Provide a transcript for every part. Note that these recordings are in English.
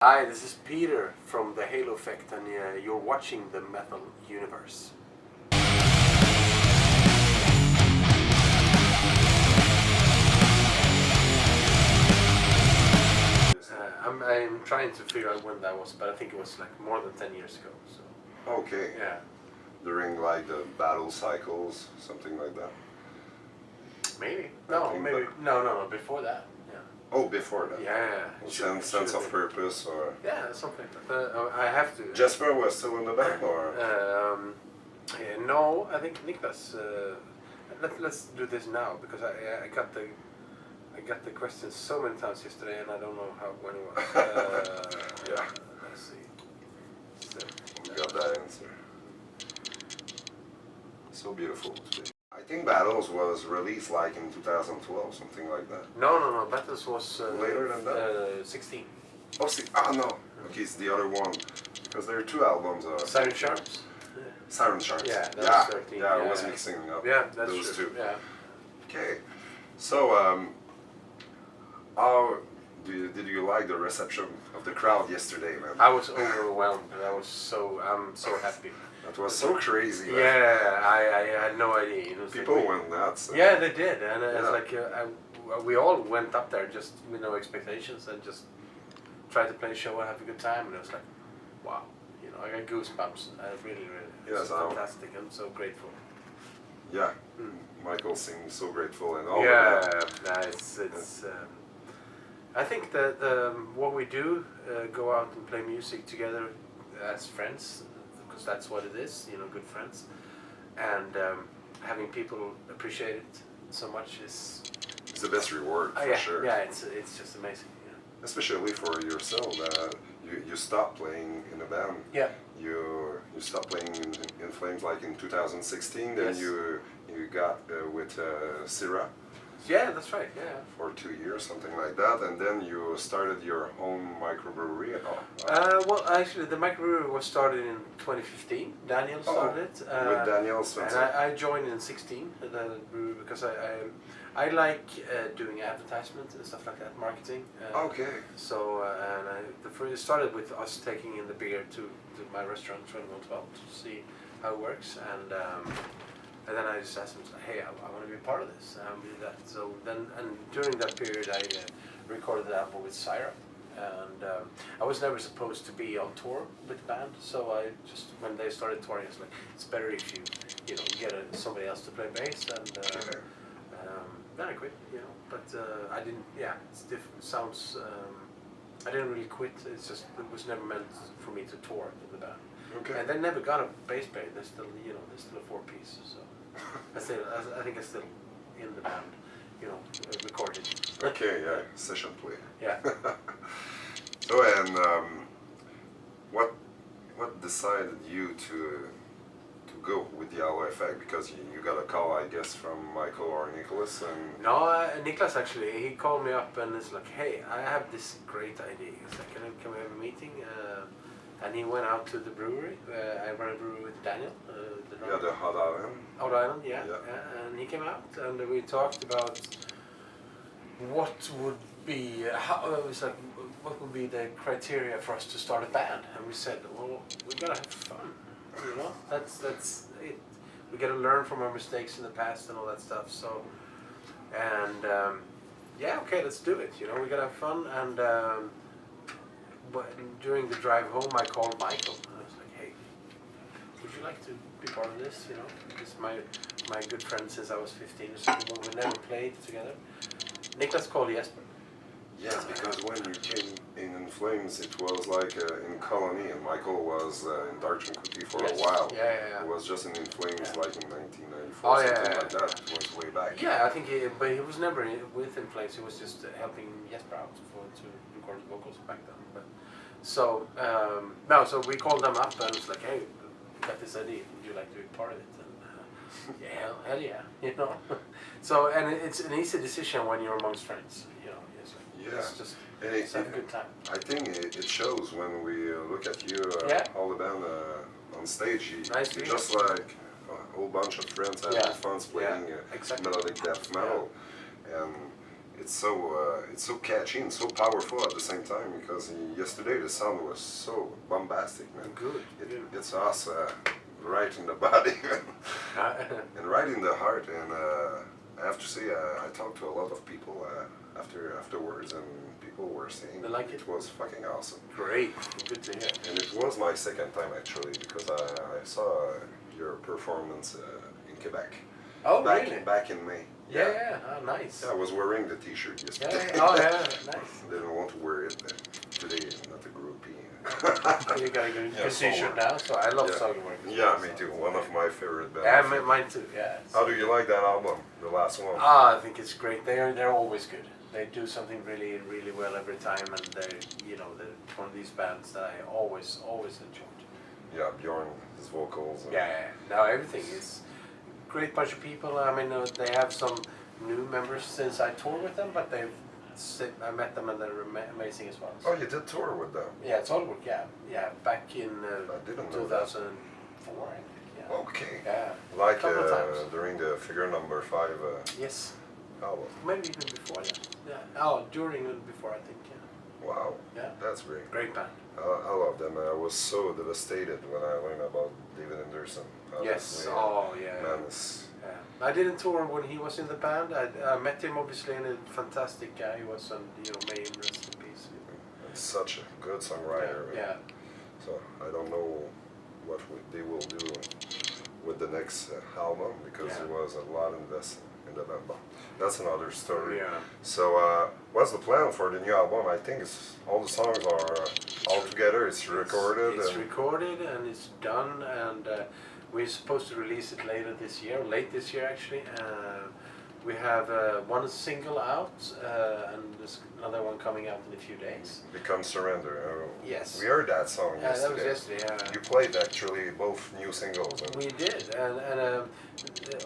Hi, this is Peter from the Halo Effect, and you're watching the Metal Universe. I'm trying to figure out when that was, but I think it was like more than 10 years ago. So. Okay. Yeah. During like the battle cycles, something like that. Maybe. No. Before that. Yeah. Oh, before that. Yeah. Sense of purpose, or. Yeah, something like that. I have to. Jesper was still in the band, or. No, I think Niklas. Let's do this now because I got the question so many times yesterday, and I don't know when it was. Yeah. Let's see. So, we got that answer. So beautiful today. I think Battles was released like in 2012, something like that. No. Battles was later than that. 16. Oh, no. Okay, it's the other one because there are two albums. Siren Sharps. Siren Sharps. Yeah, that was 13. Yeah, I was mixing up. Yeah, that's those true. two. Yeah. Okay, so how did you like the reception of the crowd yesterday, man? I was overwhelmed. I'm so happy. That was so crazy. Man. Yeah, I had no idea. People went nuts. Yeah, they did, and it's like we all went up there just with no expectations and just tried to play a show and have a good time, and it was like, wow, I got goosebumps. Really, it's fantastic. I'm so grateful. Yeah, Michael seems so grateful and all. It's. I think that what we do, go out and play music together as friends, because that's what it is, good friends, and having people appreciate it so much is. It's the best reward for sure. Yeah, it's just amazing. Especially for yourself, you stopped playing in a band. Yeah. You stopped playing in Flames like in 2016. Then you got with Syrah. Yeah, that's right. Yeah. For 2 years, something like that, and then you started your own microbrewery. Well, actually, the microbrewery was started in 2015. Daniel started it. With Daniel Svensson. And I joined in 16 the brewery because I like doing advertisements and stuff like that, marketing. Okay. So it started with us taking in the beer to my restaurant, 2112, to see how it works, and then I just asked him, hey, I want to be a part of this, and we did that. So then, and during that period, I recorded the album with Syrup, and I was never supposed to be on tour with the band, so I just, when they started touring, I was like, it's better if you get somebody else to play bass, and then I quit, but I didn't, it's different, sounds, I didn't really quit, it's just, it was never meant for me to tour with the band. Okay. And they never got a bass player, they're still, they're still a four-piece, so. I think I'm still in the band, recorded. Okay, yeah, session play. Yeah. So, and what decided you to go with the Halo Effect? Because you got a call, I guess, from Michael or Nicholas, and. No, Nicholas actually, he called me up and it's like, hey, I have this great idea. He's like, can we have a meeting? And he went out to the brewery. I run a brewery with Daniel. The Hot Island. Hot Island, yeah. And he came out and we talked about what would be what would be the criteria for us to start a band. And we said, well, we gotta have fun. That's it. We gotta learn from our mistakes in the past and all that stuff. So, and okay, let's do it. We gotta have fun. And but during the drive home, I called Michael. I was like, hey, would you like to be part of this? This is my good friend since I was 15 or something. We never played together. Niklas called Jesper. Yes, because when you came in Flames, it was like in Colony, and Michael was in Dark Tranquility for a while. Yeah. He was just in Flames like in 1994, something like that. It was way back. Yeah, I think but he was never with In Flames. He was just helping Jesper out to record the vocals back then. But so so we called them up and it's like, hey, we got this idea. Would you like to be part of it? And hell yeah, So and it's an easy decision when you're amongst friends, It's just have a good time. I think it shows when we look at you, all the band on stage. You're just like a whole bunch of friends having fun playing melodic death metal, and it's so catchy and so powerful at the same time, because yesterday the sound was so bombastic, man. Good. It gets us right in the body and right in the heart. And I have to say, I talked to a lot of people afterwards, and people were saying they like it was fucking awesome. Great, good to hear. And it was my second time actually, because I saw your performance in Quebec. Oh, really? Back in May. Yeah. Oh, nice. Yeah, I was wearing the T-shirt yesterday. Yeah. Oh, yeah. Nice. Didn't want to wear it today. Not a groupie. You got a good Yeah, T-shirt now, so I love Soggenwerk. Yeah, me too. One of my favorite bands. Yeah, mine too. Yeah. How do you like that album, the last one? I think it's great. They're always good. They do something really, really well every time, and they're one of these bands that I always enjoyed. Yeah, Bjorn, his vocals. Yeah. No, everything is great bunch of people. I mean, they have some new members since I toured with them, but I met them and they're amazing as well. Oh, you did tour with them? Yeah, Soggenwerk. Yeah. Back in I didn't know 2004, I think. Yeah. Okay. Yeah. Like a couple of times. during the Figure Number 5 Yes. album. Maybe even before that. Yeah. Oh, during and before, I think. Yeah. Wow. Yeah. That's great. Great band. I love them. I was so devastated when I learned about David Anderson. Yes. Honestly, Oh, yeah. man, it's Yeah. I didn't tour when he was in the band. I met him obviously, and a fantastic guy he was, and may him rest in peace. such a good songwriter. Yeah. So I don't know what they will do with the next album, because there was a lot invested in the band. But that's another story. Yeah. So what's the plan for the new album? I think all the songs are all together. It's recorded. It's recorded and it's done, and we're supposed to release it late this year actually. We have one single out, and there's another one coming out in a few days. Become Surrender. Yes. We heard that song yesterday. That was yesterday. Yeah. You played actually both new singles. We did, and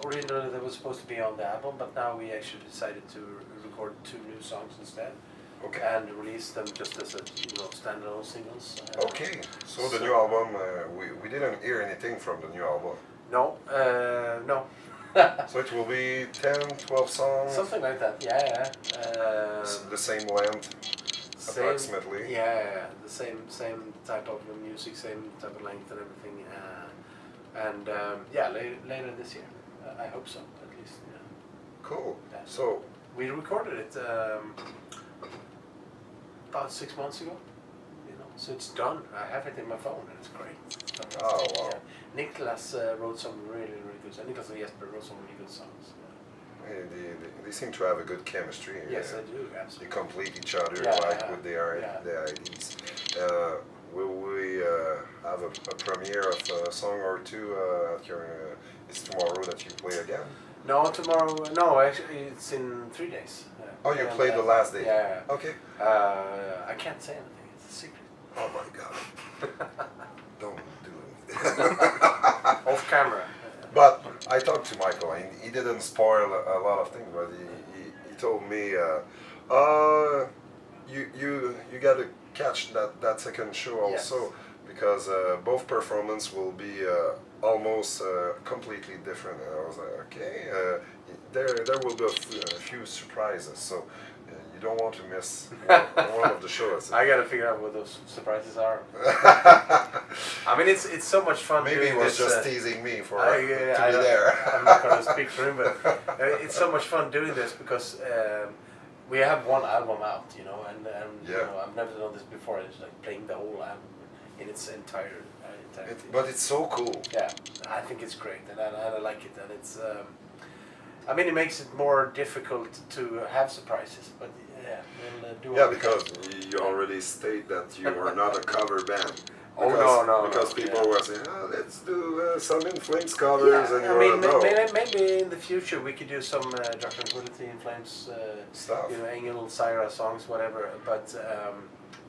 originally they were supposed to be on the album, but now we actually decided to record 2 new songs instead. Okay. And release them just as standalone singles. Okay. So the new album, we didn't hear anything from the new album. No. So it will be 10, 12 songs? Something like that, yeah. The same length, approximately? Yeah, the same type of music, same type of length and everything. Later this year. I hope so, at least. Yeah. Cool. Yeah. So we recorded it about 6 months ago. So it's done. I have it in my phone, and it's great. Oh, wow. Yeah. Nicholas wrote some really, really good songs. Nicholas and Jesper wrote some really good songs. they seem to have a good chemistry. Yes, they do, absolutely. They complete each other with their ideas. Will we have a premiere of a song or two at your... it's tomorrow that you play again? No, tomorrow. No, actually, it's in 3 days. Oh, you played the last day? Yeah. Okay. I can't say anything. It's a secret. Oh my God. Don't do it. Off camera. But I talked to Michael, and he didn't spoil a lot of things, but he told me, you got to catch that second show also, because both performances will be almost completely different. And I was like, okay, there will be a few surprises, so you don't want to miss one of the shows. I got to figure out what those surprises are. I mean, it's so much fun. Maybe he was just teasing me to be there. I'm not going to speak for him, but it's so much fun doing this because we have one album out, and I've never done this before. It's like playing the whole album in its entirety. But it's so cool. Yeah, I think it's great, and I like it, and it's. I mean, it makes it more difficult to have surprises, but we'll do. Yeah, because you already state that you are not a cover band. Because people were saying, let's do some In Flames covers, and maybe in the future we could do some Dark Tranquility, In Flames stuff. Engel, Syra songs, whatever. But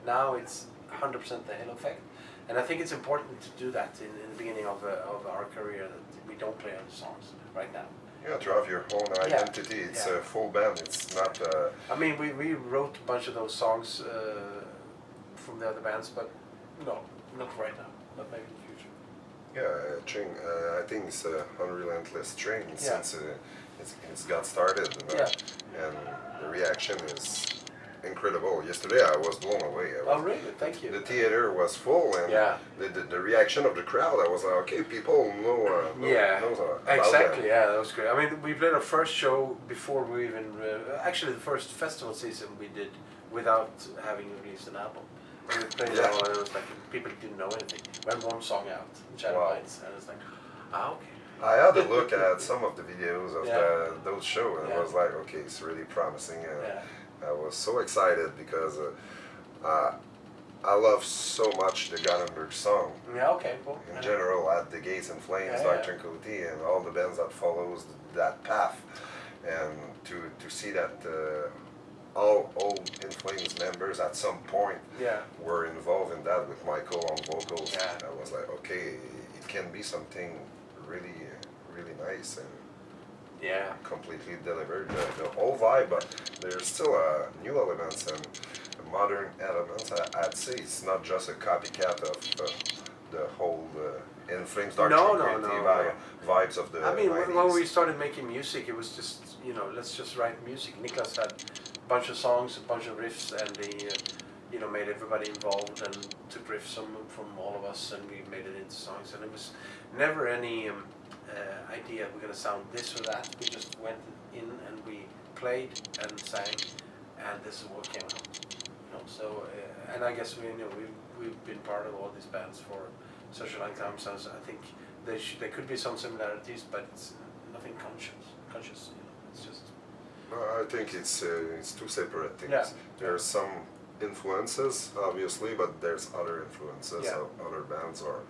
now it's 100% the Halo Effect, and I think it's important to do that in the beginning of our career, that we don't play other songs right now. Yeah, to have your own identity. It's a full band. It's not. I mean, we wrote a bunch of those songs from the other bands, but no, not right now. But maybe in the future. Yeah, I think it's Unrelentless Train, since it's got started, Yeah. and the reaction is incredible. Yesterday I was blown away. Oh, really? Thank you. The theater was full, and Yeah. the reaction of the crowd, I was like, okay, people know about Exactly. that. Yeah, that was great. I mean, we played our first show before we even actually the first festival season we did without having released an album. We played it all, and it was like people didn't know anything. We had one song out, Shadow Lights, and it's like, okay. I had a look at some of the videos of those shows, and Yeah. I was like, okay, it's really promising. And Yeah. I was so excited because I love so much the Gothenburg song. Yeah. Okay. Cool. In general, At the Gates and Flames, Dark Tranquility, and all the bands that follows that path, and to see that all old In Flames members at some point were involved in that with Michael on vocals. Yeah. I was like, okay, it can be something really, really nice and completely delivered the whole vibe, but there's still new elements and modern elements. I'd say it's not just a copycat of the whole In Flames Dark Tranquility vibes of the I mean, 90s. when we started making music, it was just, let's just write music. Niklas had a bunch of songs, a bunch of riffs, and he, made everybody involved and took riffs from all of us, and we made it into songs. And it was never any idea we're going to sound this or that. We just went in and we played and sang, and this is what came out. So, and I guess we've been part of all these bands for such a long time. So I think there could be some similarities, but it's nothing conscious. It's just. I think it's two separate things. Yeah. There's some influences, obviously, but there's other influences of other bands or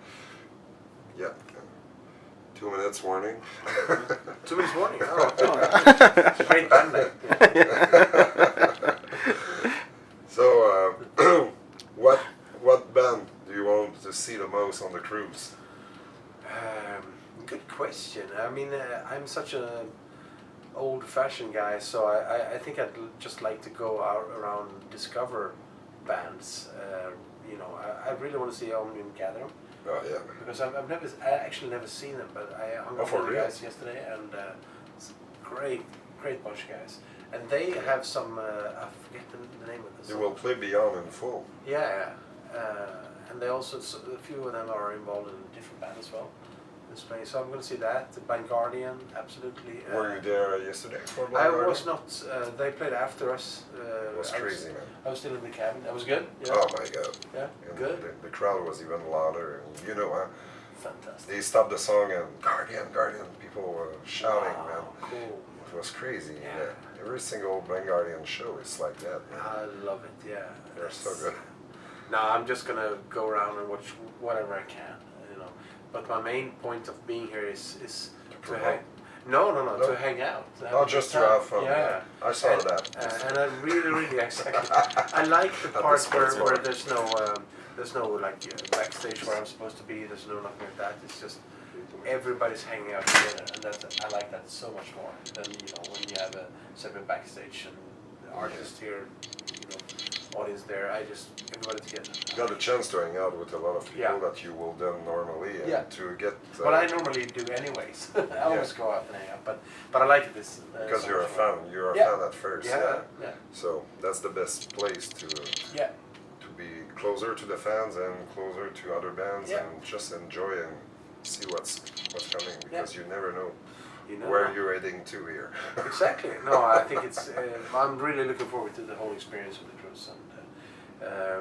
2 minutes warning. 2 minutes warning. Oh, it's a great band name. So, what band do you want to see the most on the cruise? Good question. I mean, I'm such a old-fashioned guy, so I think I'd just like to go out around and discover bands. I really want to see Omnium Gatherum. Oh yeah. Because I actually never seen them, but I hung out with the guys yesterday, and it's a great bunch of guys. And they have some, I forget the name of this. They will play Beyond in full. Yeah, and they also, a few of them are involved in a different band as well. Playing. So I'm going to see that. The Blind Guardian, absolutely. Were you there yesterday for Blind Guardian? I was not. They played after us. It was crazy, man. I was still in the cabin. That was good. Yeah. Oh my god. Yeah, and good. The crowd was even louder. And, fantastic. They stopped the song and Guardian, People were shouting, man. Cool. It was crazy. Yeah. Every single Blind Guardian show is like that, man. I love it. Yeah. They're so good. No, I'm just gonna go around and watch whatever I can. But my main point of being here is to hang. No, to hang out. Not just to have fun. Yeah. I saw that. And I really exactly. I like the part where there's no like backstage where I'm supposed to be. There's no nothing like that. It's just everybody's hanging out together, and I like that so much more than when you have a separate backstage and the artist here, audience there. Everybody together. You got a chance to hang out with a lot of people that you will do normally, and to get. Well, I normally do anyways. I always go out and hang out, but I like this. Because you're a fan. You're a fan at first. Yeah. So that's the best place to be closer to the fans and closer to other bands and just enjoy and see what's coming because you never know. Where you're heading to here. Exactly. No, I think it's. I'm really looking forward to the whole experience of the cruise, and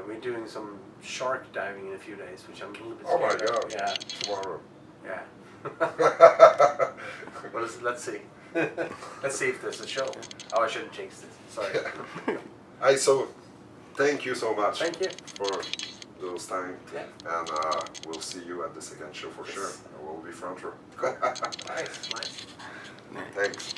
we're doing some shark diving in a few days, which I'm a little bit scared. Oh my god! Yeah. Tomorrow. Yeah. Let's see. Let's see if there's a show. Oh, I shouldn't jinx this. Sorry. So, thank you so much. Thank you for those time. Yeah. And we'll see you at the second show for sure. We'll be front row. Cool. Nice. Thanks.